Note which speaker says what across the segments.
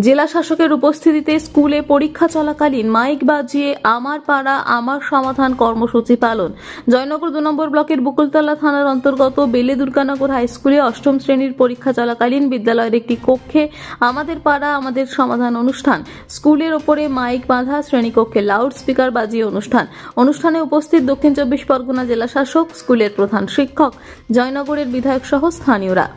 Speaker 1: জেলা শাসকের উপস্থিতিতে স্কুলে পরীক্ষা চলাকালীন মাইক বাজিয়ে আমার পাড়া আমার সমাধান কর্মসূচি পালন। জয়নগর ২ নম্বর ব্লকের বকুলতলা থানার অন্তর্গত বেলে দুর্গানগর হাই স্কুলে অষ্টম শ্রেণীর পরীক্ষা চলাকালীন বিদ্যালয়ের একটি কক্ষে আমাদের পাড়া আমাদের সমাধান অনুষ্ঠান। স্কুলের ওপরে মাইক বাঁধা, শ্রেণীকক্ষে লাউড স্পিকার বাজিয়ে অনুষ্ঠানে উপস্থিত দক্ষিণ ২৪ পরগনা জেলা শাসক, স্কুলের প্রধান শিক্ষক, জয়নগরের বিধায়ক সহ স্থানীয়রা।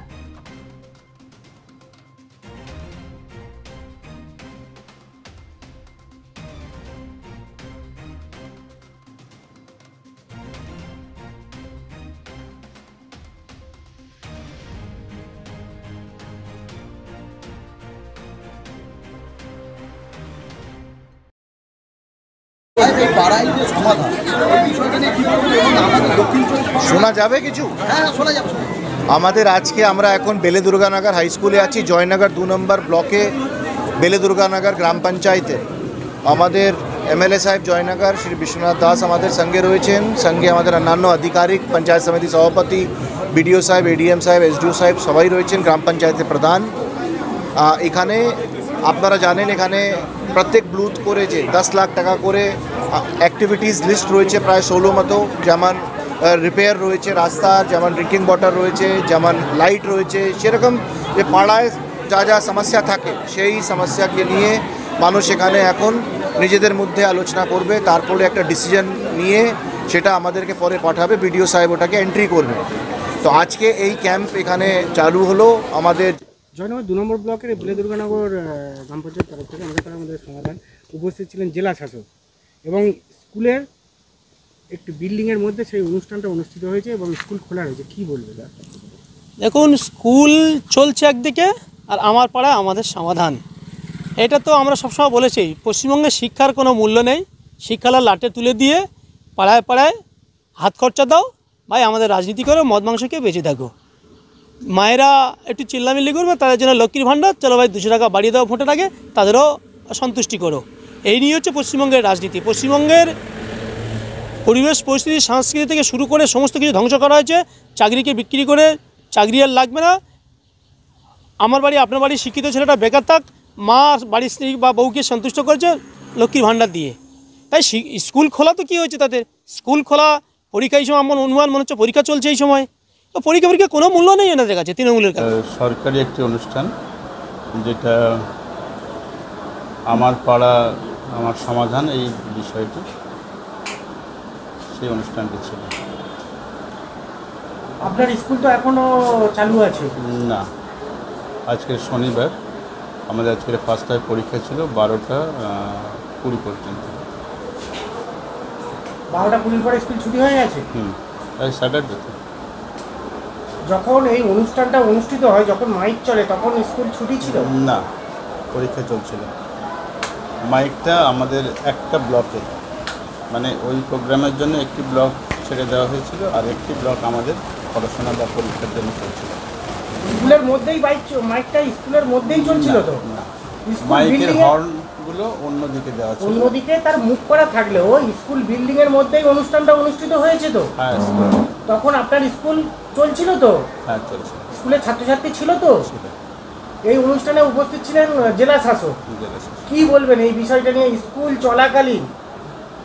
Speaker 2: শোনা যাবে কিছু? আমাদের আজকে আমরা এখন বেলে দুর্গানগর হাই স্কুলে আছি, জয়নগর ২ নম্বর ব্লকে বেলে দুর্গানগর গ্রাম পঞ্চায়েতে। আমাদের এমএলএ সাহেব জয়নগর শ্রী বিশ্বনাথ দাস আমাদের সঙ্গে রয়েছেন, সঙ্গে আমাদের অন্যান্য আধিকারিক, পঞ্চায়েত সমিতি সভাপতি, বিডিও সাহেব, এডিএম সাহেব, এসডিও সাহেব সবাই রয়েছেন, গ্রাম পঞ্চায়েতের প্রধান। এখানে আপনারা জানেন এখানে প্রত্যেক বুথ করে যে 10 লাখ টাকা করে অ্যাক্টিভিটিস লিস্ট রয়েছে প্রায় 16 মতো, যেমন রিপেয়ার রয়েছে রাস্তার, যেমন ড্রিঙ্কিং ওয়াটার রয়েছে, যেমন লাইট রয়েছে, সেরকম যে পাড়ায় যা যা সমস্যা থাকে সেই সমস্যাকে নিয়ে মানুষ এখানে এখন নিজেদের মধ্যে আলোচনা করবে, তারপরে একটা ডিসিশন নিয়ে সেটা আমাদেরকে পরে পাঠাবে, বিডিও সাহেব ওটাকে এন্ট্রি করবে। তো আজকে এই ক্যাম্প এখানে চালু হলো আমাদের
Speaker 3: জয়নগর ২ নম্বর ব্লকের বেলে দুর্গানগর গ্রাম পঞ্চায়েত তরফ থেকে আমাদের সমাধান। উপস্থিত ছিলেন জেলা শাসক এবং স্কুলের একটি বিল্ডিংয়ের মধ্যে সেই অনুষ্ঠানটা অনুষ্ঠিত হয়েছে এবং স্কুল খোলা হয়েছে। কী বলবে?
Speaker 4: দেখুন, স্কুল চলছে একদিকে আর আমার পাড়া আমাদের সমাধান। এটা তো আমরা সবসময় বলেছি, পশ্চিমবঙ্গে শিক্ষার কোনো মূল্য নেই। শিক্ষালার লাটে তুলে দিয়ে পাড়ায় পাড়ায় হাত খরচা দাও, ভাই আমাদের রাজনীতি করো, মদ মাংসকে বেঁচে থাকো। মায়েরা একটু চিল্লামিল্লি করবে, তাদের জন্য লক্ষ্মীর ভাণ্ডার, চলো ভাই 200 টাকা বাড়িয়ে দাও ভোটের আগে, তাদেরও সন্তুষ্টি করো। এই নিয়ে হচ্ছে পশ্চিমবঙ্গের রাজনীতি। পশ্চিমবঙ্গের পরিবেশ পরিস্থিতি, সংস্কৃতি থেকে শুরু করে সমস্ত কিছু ধ্বংস করা হয়েছে। চাকরিকে বিক্রি করে চাকরি আর লাগবে না, আমার বাড়ি আপনার বাড়ি শিক্ষিত ছেলেটা বেকার থাক, মা বাড়ির স্ত্রী বা বউকে সন্তুষ্ট করেছে লক্ষ্মীর ভাণ্ডার দিয়ে। তাই স্কুল খোলা তো কী হয়েছে তাদের? স্কুল খোলা, পরীক্ষা এই সময় আমার অনুমান মনে হচ্ছে পরীক্ষা চলছে এই সময়, তো পরীক্ষা কোনো মূল্য নেই এনাদের কাছে, তৃণমূলের কাছে।
Speaker 5: সরকারি একটি অনুষ্ঠান, যেটা আমার পাড়া আমার সমাধান, এই বিষয়টি সেই অনুষ্ঠানটি ছিল।
Speaker 3: আপনার স্কুল তো এখনো চালু আছে?
Speaker 5: না, আজকে শনিবার, আমাদের আজকের ফার্স্ট টাইম পরীক্ষা ছিল 12টা 20 পর্যন্ত।
Speaker 3: 12টা 20 পরে স্কুল ছুটি হয়ে গেছে?
Speaker 5: স্যাটারডে।
Speaker 3: যখন এই অনুষ্ঠানটা অনুষ্ঠিত হয়, যখন মাইক চলে, তখন স্কুল ছুটি ছিল
Speaker 5: না, পরীক্ষা চলছিল। মাইকটা আমাদের একটা ব্লকে, মানে ওই প্রোগ্রামের জন্য একটি ব্লক ছেড়ে দেওয়া হয়েছিল, আর একটি ব্লক আমাদের পড়াশোনা বা পরীক্ষার জন্য চলছিল।
Speaker 3: স্কুলের মধ্যেই মাইকটা স্কুলের মধ্যেই চলছিল তো?
Speaker 5: মাইকের হর্নগুলো অন্যদিকে দেওয়া ছিল,
Speaker 3: অন্যদিকে তার মুখ করা থাকলেও স্কুল বিল্ডিং এর মধ্যেই অনুষ্ঠানটা অনুষ্ঠিত হয়েছে তো?
Speaker 5: হ্যাঁ।
Speaker 3: তখন আপনার স্কুল চলছিল তো?
Speaker 5: হ্যাঁ, চলছিল।
Speaker 3: স্কুলের ছাত্রছাত্রী ছিল তো? এই অনুষ্ঠানে উপস্থিত ছিলেন জেলা শাসক। কি বলবেন এই বিষয়টা নিয়ে? স্কুল চলাকালীন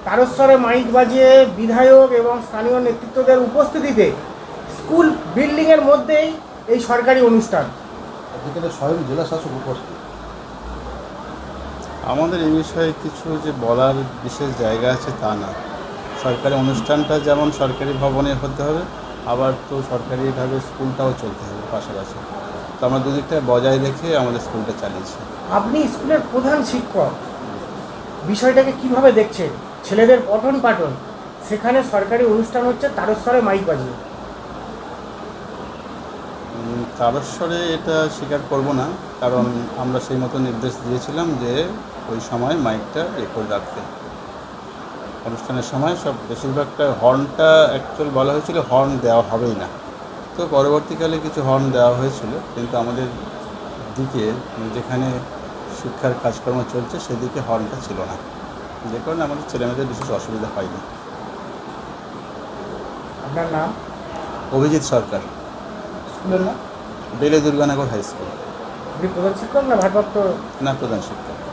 Speaker 3: তারস্বরে মাইক বাজিয়ে বিধায়ক এবং স্থানীয় নেতৃত্বদের উপস্থিতিতে স্কুল বিল্ডিং এর মধ্যেই এই সরকারি অনুষ্ঠান,
Speaker 2: যেখানে স্বয়ং জেলা শাসক উপস্থিত।
Speaker 5: আমাদের এই বিষয়ে কিছু যে বলার বিশেষ জায়গা আছে তা না। সরকারি অনুষ্ঠানটা যেমন সরকারি ভবনে হতে হবে, আবার তো সরকারিভাবে স্কুলটাও চলতে হবে পাশাপাশি। তো আমরা দুদিকটা বজায় রেখে আমাদের স্কুলটা চালিয়েছি।
Speaker 3: আপনি স্কুলের প্রধান শিক্ষক, বিষয়টাকে কিভাবে দেখছেন? ছেলেদের পঠন পাঠন, সেখানে সরকারি অনুষ্ঠান হচ্ছে তারস্বরে মাইক বাজিয়ে।
Speaker 5: তারস্বরে এটা স্বীকার করব না, কারণ আমরা সেই মতো নির্দেশ দিয়েছিলাম যে ওই সময় মাইকটা রেকর্ড রাখতে। অনুষ্ঠানের সময় সব বেশিরভাগটা হর্নটা অ্যাকচুয়াল বলা হয়েছিল হর্ন দেওয়া হবেই না, তো পরবর্তীকালে কিছু হর্ন দেওয়া হয়েছিল, কিন্তু আমাদের দিকে যেখানে শিক্ষার কাজকর্ম চলছে সেদিকে হর্নটা ছিল না, যে কারণে আমাদের ছেলেমেয়েদের বিশেষ অসুবিধা হয়নি।
Speaker 3: আপনার নাম?
Speaker 5: অভিজিৎ সরকার।
Speaker 3: স্কুলের নাম?
Speaker 5: বেলে দুর্গানগর হাই স্কুল।
Speaker 3: আপনি প্রধান শিক্ষক না ভারপ্রাপ্ত?
Speaker 5: না, প্রধান শিক্ষক।